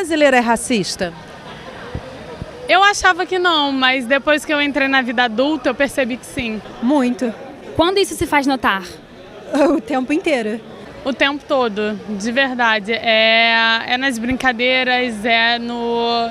brasileiro é racista? Eu achava que não, mas depois que eu entrei na vida adulta, eu percebi que sim. Muito. Quando isso se faz notar? O tempo inteiro. O tempo todo, de verdade. É nas brincadeiras,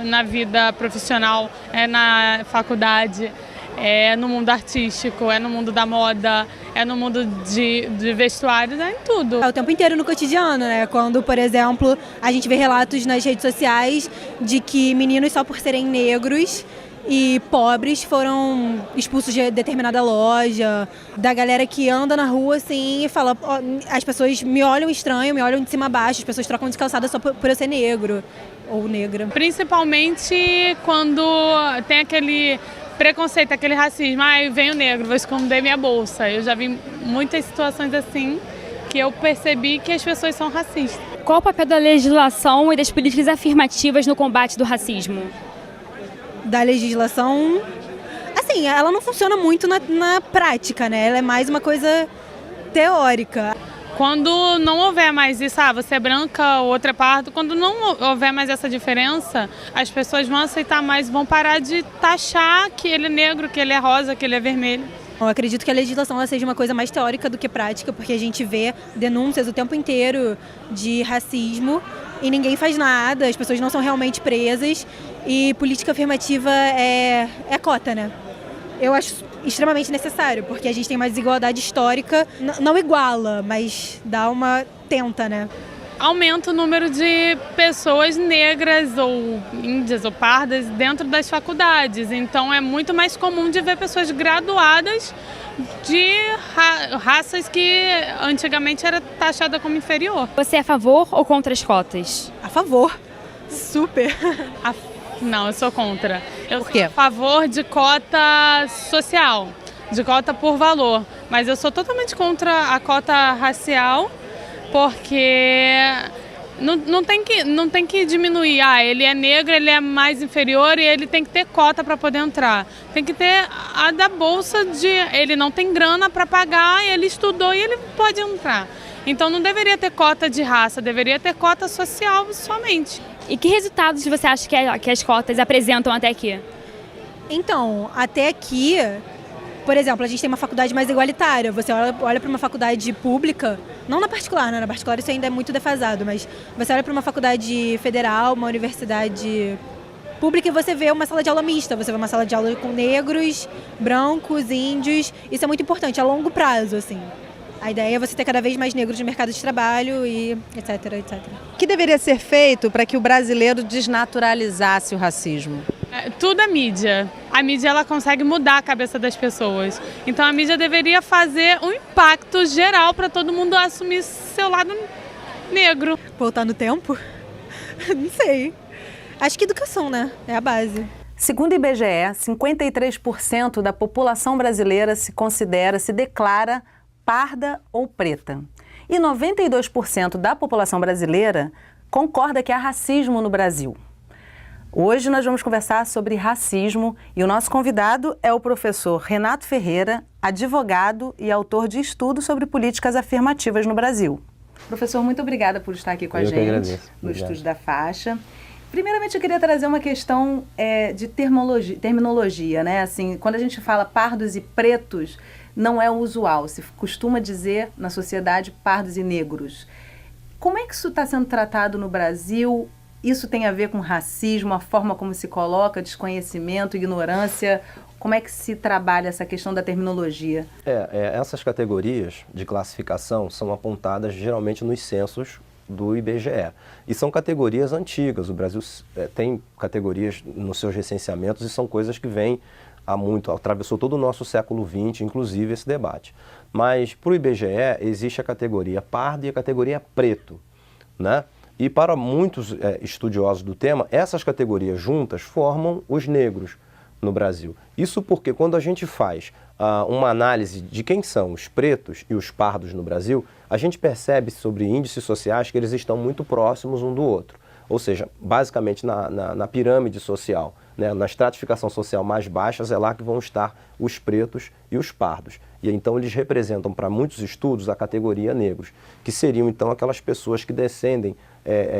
na vida profissional, é na faculdade, é no mundo artístico, é no mundo da moda, é no mundo de vestuários, é em tudo. É o tempo inteiro no cotidiano, né? Quando, por exemplo, a gente vê relatos nas redes sociais de que meninos só por serem negros e pobres foram expulsos de determinada loja, da galera que anda na rua assim e fala, ó, as pessoas me olham estranho, me olham de cima a baixo, as pessoas trocam de calçada só por eu ser negro ou negra. Principalmente quando tem aquele preconceito, aquele racismo, vem o negro, vou esconder minha bolsa. Eu já vi muitas situações assim que eu percebi que as pessoas são racistas. Qual o papel da legislação e das políticas afirmativas no combate do racismo? Da legislação, assim, ela não funciona muito na prática, né? Ela é mais uma coisa teórica. Quando não houver mais isso, você é branca, outra é pardo, quando não houver mais essa diferença, as pessoas vão aceitar mais, vão parar de taxar que ele é negro, que ele é rosa, que ele é vermelho. Eu acredito que a legislação ela seja uma coisa mais teórica do que prática, porque a gente vê denúncias o tempo inteiro de racismo e ninguém faz nada, as pessoas não são realmente presas e política afirmativa é cota, né? Eu acho extremamente necessário, porque a gente tem uma desigualdade histórica, não iguala, mas tenta, né? Aumenta o número de pessoas negras ou índias ou pardas dentro das faculdades. Então é muito mais comum de ver pessoas graduadas de raças que antigamente era taxada como inferior. Você é a favor ou contra as cotas? A favor. Super. Não, eu sou contra. Eu Por quê? sou a favor de cota social, de cota por valor. Mas eu sou totalmente contra a cota racial, porque não tem que diminuir. Ele é negro, ele é mais inferior e ele tem que ter cota para poder entrar. Tem que ter a da bolsa ele não tem grana para pagar, ele estudou e ele pode entrar. Então não deveria ter cota de raça, deveria ter cota social somente. E que resultados você acha que as cotas apresentam até aqui? Então, até aqui, por exemplo, a gente tem uma faculdade mais igualitária. Você olha para uma faculdade pública, não na particular, né? Na particular isso ainda é muito defasado, mas você olha para uma faculdade federal, uma universidade pública e você vê uma sala de aula mista. Você vê uma sala de aula com negros, brancos, índios. Isso é muito importante, a longo prazo, assim. A ideia é você ter cada vez mais negros no mercado de trabalho e etc, etc. O que deveria ser feito para que o brasileiro desnaturalizasse o racismo? Tudo é mídia. A mídia ela consegue mudar a cabeça das pessoas. Então a mídia deveria fazer um impacto geral para todo mundo assumir seu lado negro. Voltar no tempo? Não sei. Acho que educação, né? É a base. Segundo o IBGE, 53% da população brasileira se declara parda ou preta. E 92% da população brasileira concorda que há racismo no Brasil. Hoje nós vamos conversar sobre racismo e o nosso convidado é o professor Renato Ferreira, advogado e autor de estudos sobre políticas afirmativas no Brasil. Professor, muito obrigada por estar aqui com a gente no Estúdio da Faixa. Primeiramente, eu queria trazer uma questão de terminologia, né? Assim, quando a gente fala pardos e pretos, não é o usual. Se costuma dizer na sociedade pardos e negros. Como é que isso está sendo tratado no Brasil? Isso tem a ver com racismo, a forma como se coloca, desconhecimento, ignorância? Como é que se trabalha essa questão da terminologia? Essas categorias de classificação são apontadas geralmente nos censos do IBGE. E são categorias antigas. O Brasil tem categorias nos seus recenseamentos e são coisas que vêm há muito, atravessou todo o nosso século XX, inclusive esse debate. Mas para o IBGE existe a categoria pardo e a categoria preto, né? E para muitos estudiosos do tema, essas categorias juntas formam os negros no Brasil. Isso porque quando a gente faz uma análise de quem são os pretos e os pardos no Brasil, a gente percebe sobre índices sociais que eles estão muito próximos um do outro. Ou seja, basicamente na pirâmide social, né? Na estratificação social mais baixa, é lá que vão estar os pretos e os pardos. E então eles representam para muitos estudos a categoria negros, que seriam então aquelas pessoas que descendem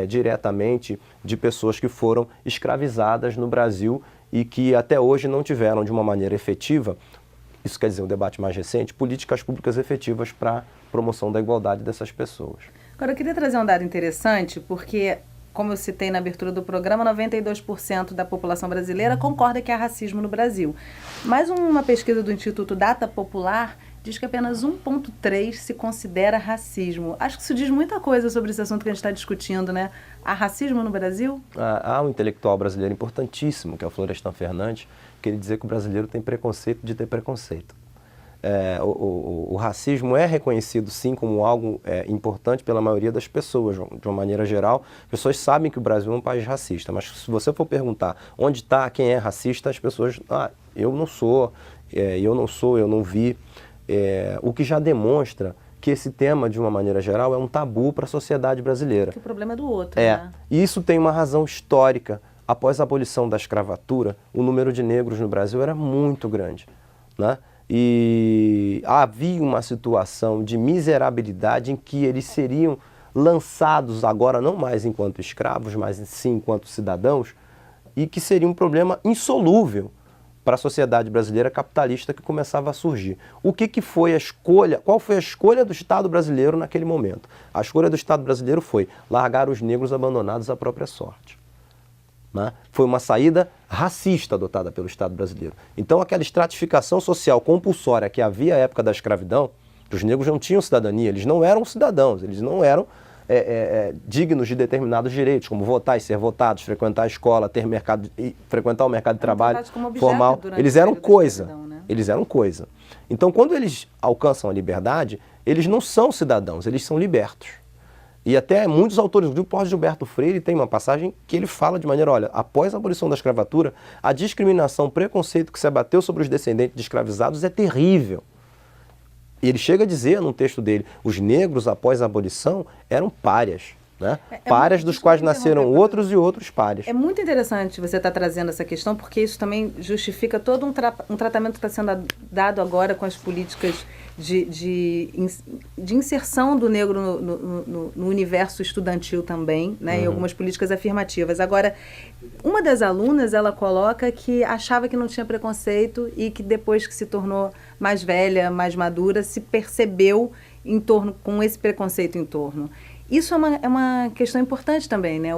diretamente de pessoas que foram escravizadas no Brasil e que até hoje não tiveram de uma maneira efetiva, isso quer dizer um debate mais recente, políticas públicas efetivas para promoção da igualdade dessas pessoas. Agora, eu queria trazer um dado interessante, porque, como eu citei na abertura do programa, 92% da população brasileira concorda que há racismo no Brasil. Mas uma pesquisa do Instituto Data Popular diz que apenas 1,3% se considera racismo. Acho que isso diz muita coisa sobre esse assunto que a gente está discutindo, né? Há racismo no Brasil? Há um intelectual brasileiro importantíssimo, que é o Florestan Fernandes, que ele dizia que o brasileiro tem preconceito de ter preconceito. O racismo é reconhecido, sim, como algo importante pela maioria das pessoas, de uma maneira geral. As pessoas sabem que o Brasil é um país racista, mas se você for perguntar onde está, quem é racista, as pessoas, eu não sou, eu não vi. O que já demonstra que esse tema, de uma maneira geral, é um tabu para a sociedade brasileira. Que o problema é do outro, né? E isso tem uma razão histórica. Após a abolição da escravatura, o número de negros no Brasil era muito grande, né? E havia uma situação de miserabilidade em que eles seriam lançados agora não mais enquanto escravos, mas sim enquanto cidadãos, e que seria um problema insolúvel para a sociedade brasileira capitalista que começava a surgir. O que foi a escolha? Qual foi a escolha do Estado brasileiro naquele momento? A escolha do Estado brasileiro foi largar os negros abandonados à própria sorte. Né? Foi uma saída racista adotada pelo Estado brasileiro. Então, aquela estratificação social compulsória que havia à época da escravidão, os negros não tinham cidadania, eles não eram cidadãos, eles não eram dignos de determinados direitos, como votar e ser votados, frequentar a escola, frequentar o mercado de trabalho formal. Eles eram coisa. Né? Eles eram coisa. Então, quando eles alcançam a liberdade, eles não são cidadãos, eles são libertos. E até muitos autores, o próprio Gilberto Freire tem uma passagem que ele fala de maneira, olha, após a abolição da escravatura, a discriminação, o preconceito que se abateu sobre os descendentes de escravizados é terrível. E ele chega a dizer num texto dele, os negros após a abolição eram párias. Né? Párias dos quais nasceram outros e outros párias. É muito interessante você estar trazendo essa questão, porque isso também justifica todo um tratamento que está sendo dado agora com as políticas de inserção do negro no universo estudantil também, né? E algumas políticas afirmativas. Agora, uma das alunas, ela coloca que achava que não tinha preconceito e que depois que se tornou mais velha, mais madura, se percebeu com esse preconceito em torno. Isso é uma questão importante também, né?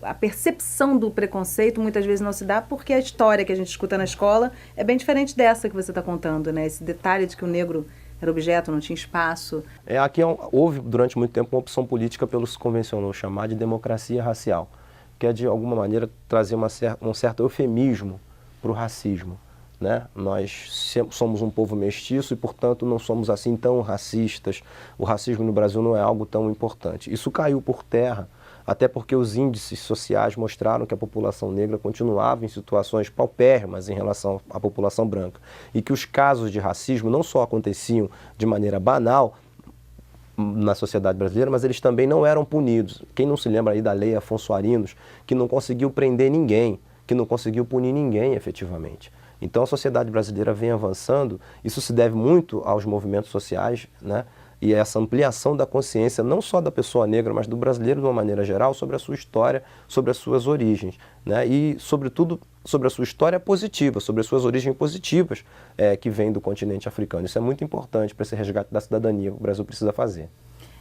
A percepção do preconceito muitas vezes não se dá porque a história que a gente escuta na escola é bem diferente dessa que você está contando, né? Esse detalhe de que o negro era objeto, não tinha espaço. Aqui houve durante muito tempo uma opção política pelo que se convencionou chamar de democracia racial, que é de alguma maneira trazer um certo eufemismo para o racismo. Né? Nós somos um povo mestiço e, portanto, não somos assim tão racistas. O racismo no Brasil não é algo tão importante. Isso caiu por terra, até porque os índices sociais mostraram que a população negra continuava em situações paupérrimas em relação à população branca. E que os casos de racismo não só aconteciam de maneira banal na sociedade brasileira, mas eles também não eram punidos. Quem não se lembra aí da lei Afonso Arinos, que não conseguiu prender ninguém, que não conseguiu punir ninguém efetivamente. Então a sociedade brasileira vem avançando, isso se deve muito aos movimentos sociais, né? E essa ampliação da consciência, não só da pessoa negra, mas do brasileiro de uma maneira geral, sobre a sua história, sobre as suas origens, né? E, sobretudo, sobre a sua história positiva, sobre as suas origens positivas que vêm do continente africano. Isso é muito importante para esse resgate da cidadania que o Brasil precisa fazer.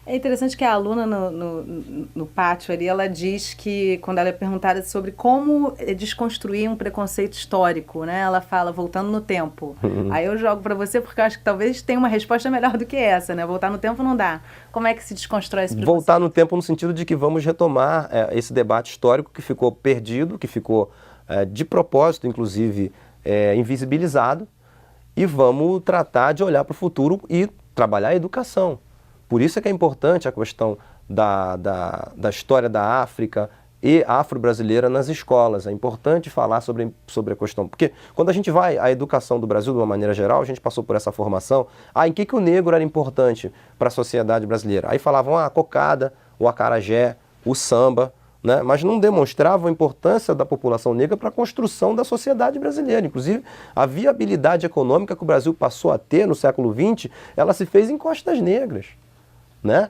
É interessante que a aluna no pátio ali, ela diz que, quando ela é perguntada sobre como desconstruir um preconceito histórico, né? Ela fala, voltando no tempo. Aí eu jogo para você, porque eu acho que talvez tenha uma resposta melhor do que essa, né? Voltar no tempo não dá. Como é que se desconstrói esse preconceito? Voltar no tempo no sentido de que vamos retomar esse debate histórico que ficou perdido, que ficou de propósito, inclusive, invisibilizado, e vamos tratar de olhar para o futuro e trabalhar a educação. Por isso é que é importante a questão da história da África e afro-brasileira nas escolas. É importante falar sobre a questão. Porque quando a gente vai à educação do Brasil, de uma maneira geral, a gente passou por essa formação. Em que o negro era importante para a sociedade brasileira? Aí falavam a cocada, o acarajé, o samba, né, mas não demonstravam a importância da população negra para a construção da sociedade brasileira. Inclusive, a viabilidade econômica que o Brasil passou a ter no século XX, ela se fez em costas negras, né?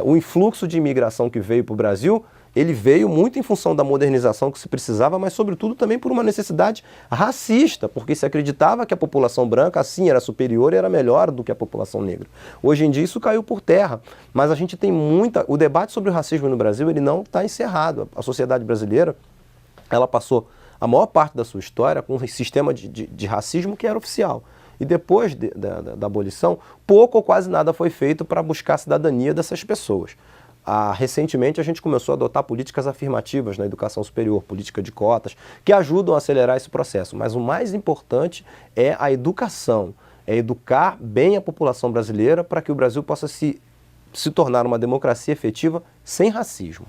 O influxo de imigração que veio para o Brasil, ele veio muito em função da modernização que se precisava, mas sobretudo também por uma necessidade racista, porque se acreditava que a população branca, assim, era superior e era melhor do que a população negra. Hoje em dia isso caiu por terra, mas a gente tem o debate sobre o racismo no Brasil, ele não está encerrado. A sociedade brasileira, ela passou a maior parte da sua história com um sistema de racismo que era oficial. E depois da abolição, pouco ou quase nada foi feito para buscar a cidadania dessas pessoas. Recentemente a gente começou a adotar políticas afirmativas na educação superior, política de cotas, que ajudam a acelerar esse processo. Mas o mais importante é a educação, é educar bem a população brasileira para que o Brasil possa se tornar uma democracia efetiva sem racismo.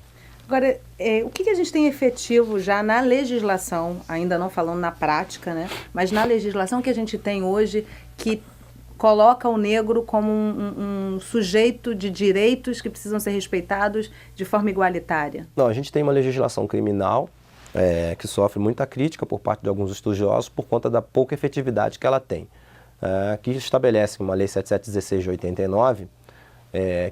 Agora, o que a gente tem efetivo já na legislação, ainda não falando na prática, né? Mas na legislação que a gente tem hoje, que coloca o negro como um sujeito de direitos que precisam ser respeitados de forma igualitária? Não, a gente tem uma legislação criminal que sofre muita crítica por parte de alguns estudiosos por conta da pouca efetividade que ela tem. Que estabelece uma lei 7716 de 89,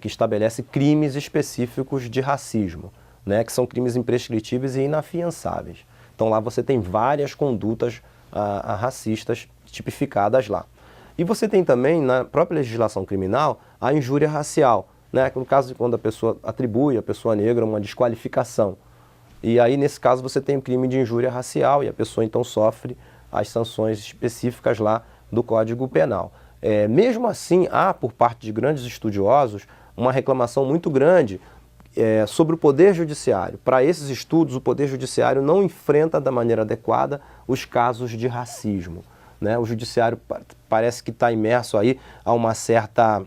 que estabelece crimes específicos de racismo, né, que são crimes imprescritíveis e inafiançáveis. Então lá você tem várias condutas racistas tipificadas lá. E você tem também, na própria legislação criminal, a injúria racial, né, no caso de quando a pessoa atribui à pessoa negra uma desqualificação. E aí, nesse caso, você tem o crime de injúria racial e a pessoa então sofre as sanções específicas lá do Código Penal. Mesmo assim, há, por parte de grandes estudiosos, uma reclamação muito grande sobre o Poder Judiciário. Para esses estudos, o Poder Judiciário não enfrenta da maneira adequada os casos de racismo, né? O Judiciário parece que está imerso aí a uma certa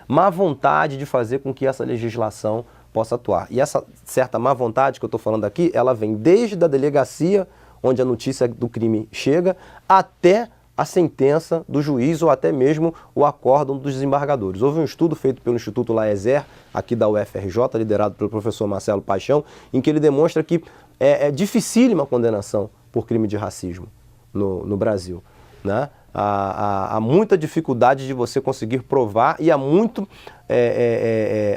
má vontade de fazer com que essa legislação possa atuar. E essa certa má vontade que eu estou falando aqui, ela vem desde a delegacia, onde a notícia do crime chega, até a sentença do juiz ou até mesmo o acórdão dos desembargadores. Houve um estudo feito pelo Instituto Laeser, aqui da UFRJ, liderado pelo professor Marcelo Paixão, em que ele demonstra que é dificílima a condenação por crime de racismo no Brasil, né? Há muita dificuldade de você conseguir provar e há muita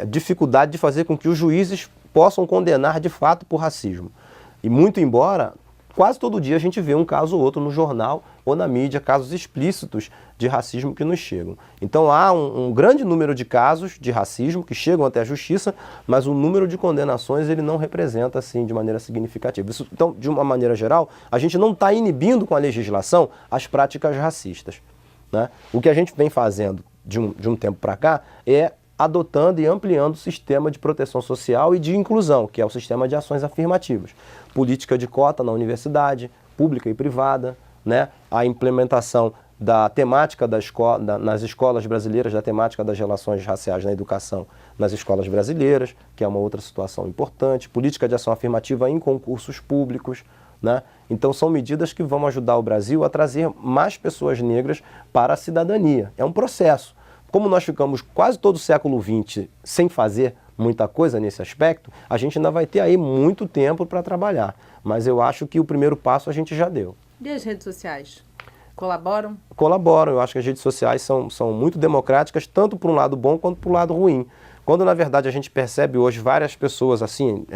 dificuldade de fazer com que os juízes possam condenar de fato por racismo. E muito embora, quase todo dia a gente vê um caso ou outro no jornal ou na mídia, casos explícitos de racismo que nos chegam. Então há um grande número de casos de racismo que chegam até a justiça, mas o número de condenações ele não representa assim de maneira significativa. Então, de uma maneira geral, a gente não está inibindo com a legislação as práticas racistas, né? O que a gente vem fazendo de um tempo para cá é adotando e ampliando o sistema de proteção social e de inclusão, que é o sistema de ações afirmativas. Política de cota na universidade, pública e privada, né? A implementação da temática nas escolas brasileiras, da temática das relações raciais na educação nas escolas brasileiras, que é uma outra situação importante, política de ação afirmativa em concursos públicos, né? Então são medidas que vão ajudar o Brasil a trazer mais pessoas negras para a cidadania. É um processo. Como nós ficamos quase todo o século XX sem fazer muita coisa nesse aspecto, a gente ainda vai ter aí muito tempo para trabalhar. Mas eu acho que o primeiro passo a gente já deu. E as redes sociais? Colaboram? Colaboram. Eu acho que as redes sociais são muito democráticas, tanto por um lado bom quanto por um lado ruim. Quando, na verdade, a gente percebe hoje várias pessoas, assim,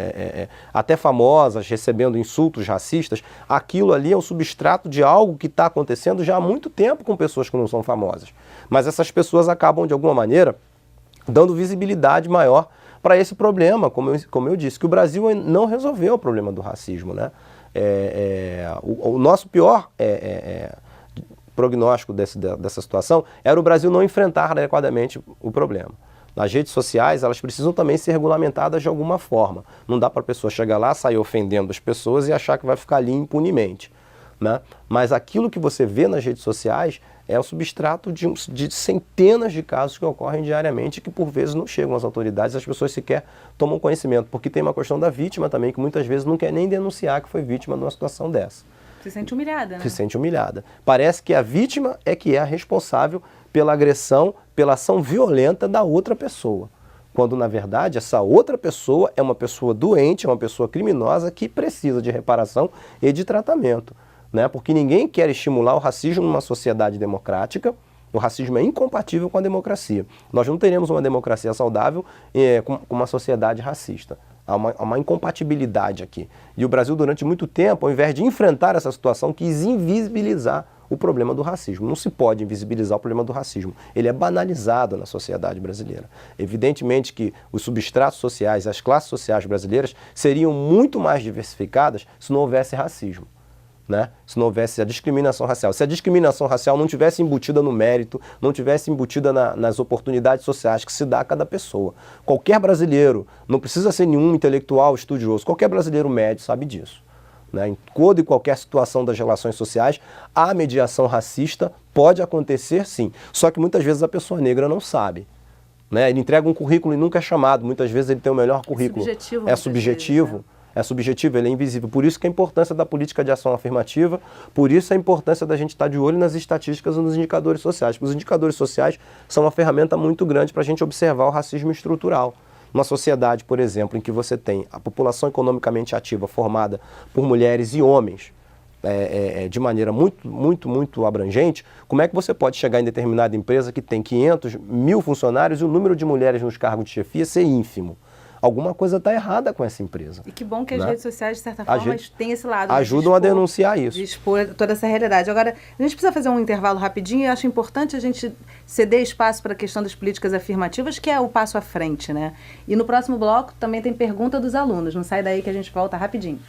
até famosas, recebendo insultos racistas, aquilo ali é um substrato de algo que está acontecendo já há muito tempo com pessoas que não são famosas. Mas essas pessoas acabam, de alguma maneira, dando visibilidade maior para esse problema, como eu disse, que o Brasil não resolveu o problema do racismo, né? O nosso pior prognóstico dessa situação era o Brasil não enfrentar adequadamente o problema. As redes sociais, elas precisam também ser regulamentadas de alguma forma. Não dá para a pessoa chegar lá, sair ofendendo as pessoas e achar que vai ficar ali impunemente, né? Mas aquilo que você vê nas redes sociais é o substrato de centenas de casos que ocorrem diariamente que por vezes não chegam às autoridades, as pessoas sequer tomam conhecimento, porque tem uma questão da vítima também, que muitas vezes não quer nem denunciar que foi vítima de uma situação dessa. Se sente humilhada, né? Se sente humilhada. Parece que a vítima é que é a responsável pela agressão, pela ação violenta da outra pessoa, quando na verdade essa outra pessoa é uma pessoa doente, é uma pessoa criminosa que precisa de reparação e de tratamento, né? Porque ninguém quer estimular o racismo numa sociedade democrática. O racismo é incompatível com a democracia. Nós não teremos uma democracia saudável com uma sociedade racista. Há uma incompatibilidade aqui. E o Brasil, durante muito tempo, ao invés de enfrentar essa situação, quis invisibilizar o problema do racismo. Não se pode invisibilizar o problema do racismo. Ele é banalizado na sociedade brasileira. Evidentemente que os substratos sociais, as classes sociais brasileiras seriam muito mais diversificadas se não houvesse racismo, né? Se não houvesse a discriminação racial. Se a discriminação racial não tivesse embutida no mérito, não tivesse embutida nas oportunidades sociais que se dá a cada pessoa. Qualquer brasileiro, não precisa ser nenhum intelectual estudioso, qualquer brasileiro médio sabe disso, né? Em toda e qualquer situação das relações sociais, a mediação racista pode acontecer sim, só que muitas vezes a pessoa negra não sabe, né? Ele entrega um currículo e nunca é chamado, muitas vezes ele tem o melhor currículo. É subjetivo. Né? É subjetivo, ele é invisível. Por isso que a importância da política de ação afirmativa, por isso a importância da gente estar de olho nas estatísticas e nos indicadores sociais. Porque os indicadores sociais são uma ferramenta muito grande para a gente observar o racismo estrutural. Uma sociedade, por exemplo, em que você tem a população economicamente ativa formada por mulheres e homens, de maneira muito abrangente, como é que você pode chegar em determinada empresa que tem 500, 1000 funcionários e o número de mulheres nos cargos de chefia ser ínfimo? Alguma coisa está errada com essa empresa. E que bom que as né? redes sociais, de certa forma, têm esse lado. Ajudam a denunciar isso. De expor toda essa realidade. Agora, a gente precisa fazer um intervalo rapidinho e eu acho importante a gente ceder espaço para a questão das políticas afirmativas, que é o passo à frente, né? E no próximo bloco também tem pergunta dos alunos. Não sai daí que a gente volta rapidinho.